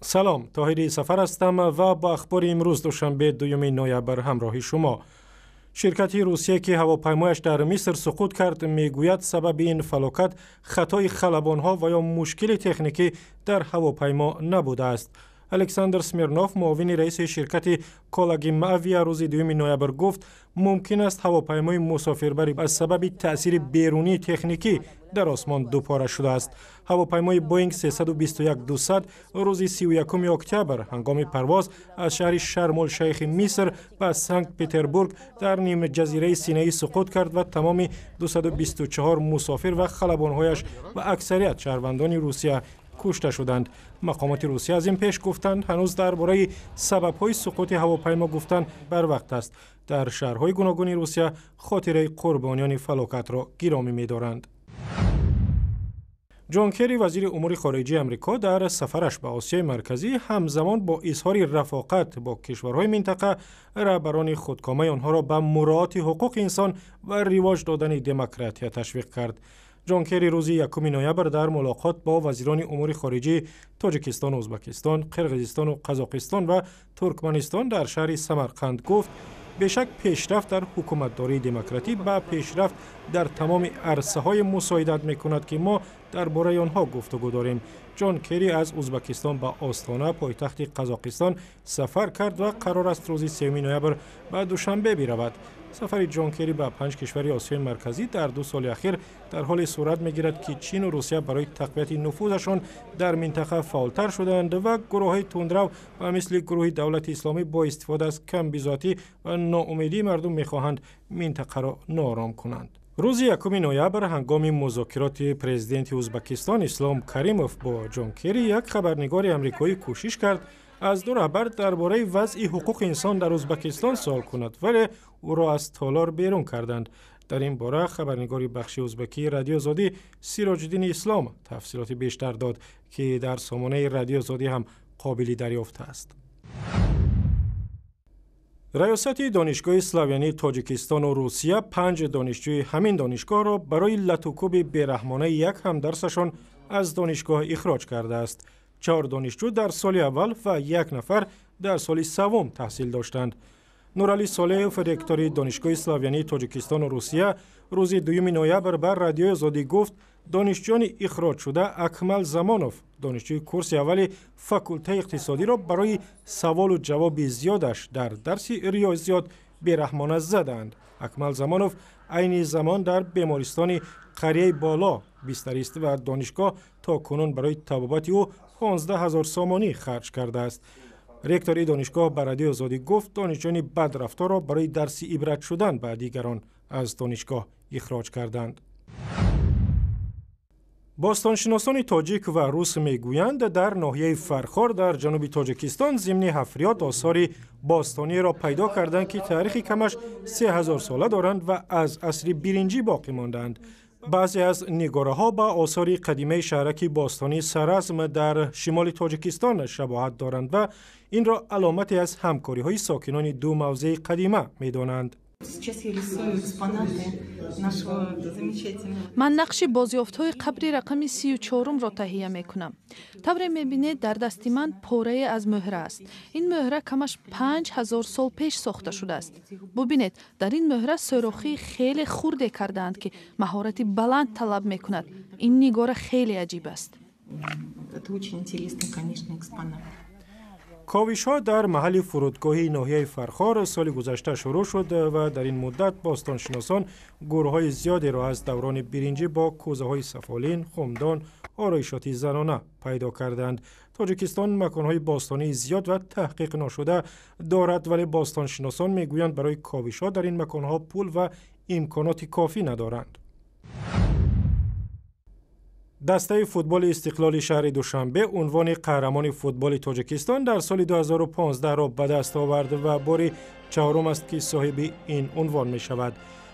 سلام، طاهری سفر هستم و با اخبار امروز دوشنبه 2 نوامبر همراه شما. شرکت روسیه که هواپیمایش در مصر سقوط کرد میگوید سبب این فلاکت خطای خلبان‌ها و یا مشکل تکنیکی در هواپیما نبوده است. الکساندر سمیرنوف معاون رئیس شرکت کالاگیم اویا روز 2 نوامبر گفت ممکن است هواپیمای مسافربری از سبب تأثیر بیرونی تکنیکی در آسمان دوپاره شده است. هواپیمای بوینگ 321-200 روز 31 اکتبر هنگام پرواز از شهر شرم الشیخ مصر به سنت پتربورگ در نیم جزیره سینایی سقوط کرد و تمام 224 مسافر و خلبان‌هایش و اکثریت شهروندان روسیه کشته شدند. مقامات روسیه از این پیش گفتند هنوز درباره سبب‌های سقوط هواپیما گفتن بر وقت است. در شهرهای گوناگون روسیه خاطره قربانیان فلاکت را گرامی می‌دارند. جان کری وزیر امور خارجه آمریکا در سفرش به آسیای مرکزی همزمان با اظهار رفاقت با کشورهای منطقه رهبران خودکامه آنها را به مراعات حقوق انسان و رواج دادن دموکراسی تشویق کرد. جان کری روز 1 نوامبر در ملاقات با وزیران امور خارجه تاجیکستان، ازبکستان، قرقیزستان و قزاقستان و ترکمنستان در شهر سمرقند گفت بیشک پیشرفت در حکومتداری دموکراتی با پیشرفت در تمام عرصه‌های مساعدت می‌کند که ما درباره آنها گفتگو داریم. جان کری از ازبکستان به آستانه پایتخت قزاقستان سفر کرد و قرار است روز 3 نوامبر به دوشنبه برود. سفر جان کری به 5 کشور آسیای مرکزی در 2 سال اخیر در حال صورت می‌گیرد که چین و روسیه برای تقویت نفوذشان در منطقه فعالتر شدند و گروه‌های تندرو و مثل گروه دولت اسلامی با استفاده از کم بی‌ذاتی و ناامیدی مردم می‌خواهند منطقه را ناآرام کنند. روز 1 نوامبر هنگام مذاکرات پرزیدنت ازبکستان اسلام کریموف با جان کری یک خبرنگار آمریکایی کوشش کرد از دو رهبر درباره وضع حقوق انسان در ازبکستان سوال کند ولی او را از تالار بیرون کردند. در این باره خبرنگار بخش ازبکی رادیو آزادی سیراج الدین اسلام تفصیلات بیشتر داد که در سامانه رادیو آزادی هم قابل دریافت است. ریاست دانشگاه اسلاویانی تاجیکستان و روسیه 5 دانشجوی همین دانشگاه را برای لطوکوب بیرحمانه یک همدرسشان از دانشگاه اخراج کرده است. 4 دانشجو در سال اول و 1 نفر در سال سوم تحصیل داشتند. نورعلی صالحوف رکتور دانشگاه اسلاویانی تاجیکستان و روسیه روز 2 نوامبر بر رادیو آزادی گفت دانشجویان اخراج شده اکمل زمانوف دانشجوی کورس اول فاکولته اقتصادی را برای سوال و جواب زیادش در درس ریاضیات بیرحمانه زدند. اکمل زمانوف عین زمان در بیمارستان قریه بالا بستری است و دانشگاه تا کنون برای طبابت او 15,000 سامانی خرج کرده است. رکتور دانشگاه به رادیو آزادی گفت دانشجویان بدرفتار را برای درس عبرت شدن به دیگران از دانشگاه اخراج کردند. باستانشناسان تاجیک و روس میگویند در ناحیه فرخار در جنوب تاجیکستان ضمن حفریات آثار باستانی را پیدا کردند که تاریخ کمش 3000 ساله دارند و از عصر برنجی باقی ماندند. بعضی از نگاره‌ها با آثار قدیمی شهرک باستانی سرزم در شمال تاجیکستان شباهت دارند و این را علامتی از همکاری‌های ساکنان دو موضع قدیمه می‌دانند. من نقش بازیافت‌های قبر رقم 34 را تهیه می‌کنم. طور می‌بینید در دست من پاره از مهره است. این مهره کمش 5000 سال پیش ساخته شده است. ببینید در این مهره سوراخی خیلی خرد کردند که مهارت بلند طلب می‌کند. این نگاره خیلی عجیب است. کاوش‌ها در محل فرودگاهی ناحیه فرخار سال گذشته شروع شد و در این مدت باستانشناسان گروه‌های زیادی را از دوران برنجی با کوزه‌های سفالین، خمدان، آرایشات زنانه پیدا کردند. تاجیکستان مکان‌های باستانی زیاد و تحقیق نشده دارد ولی باستانشناسان میگویند برای کاوش‌ها در این مکان‌ها پول و امکانات کافی ندارند. دسته فوتبال استقلال شهر دوشنبه عنوان قهرمان فوتبال تاجیکستان در سال 2015 را به دست آورد و بار چهارم است که صاحب این عنوان می شود.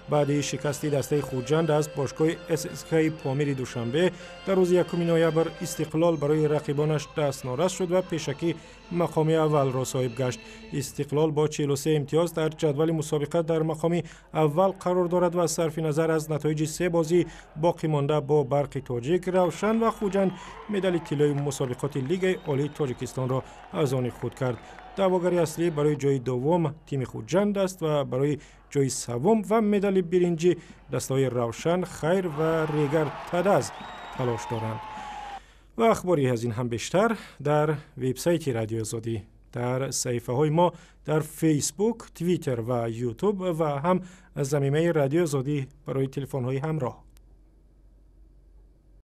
بعد شکست دسته خوجند از باشگاه SSK پامیر دوشنبه در روز 1 نوامبر استقلال برای رقیبانش دست نارس شد و پیشکی مقام اول را صاحب گشت. استقلال با 43 امتیاز در جدول مسابقه در مقام اول قرار دارد و صرف نظر از نتایج 3 بازی باقی مانده با برق تاجیک، روشن و خوجند مدال طلای مسابقات لیگ عالی تاجیکستان را از آن خود کرد. دعواگری اصلی برای جای دوم تیم خوجند است و برای جای سوم و مدال برنجی دسته‌های روشن، خیر و ریگر تدز تلاش دارند. و اخباری از این هم بیشتر در وبسایت رادیو آزادی، در صفحه های ما در فیسبوک، توییتر و یوتیوب و هم از زمینه رادیو آزادی برای تلفن های همراه.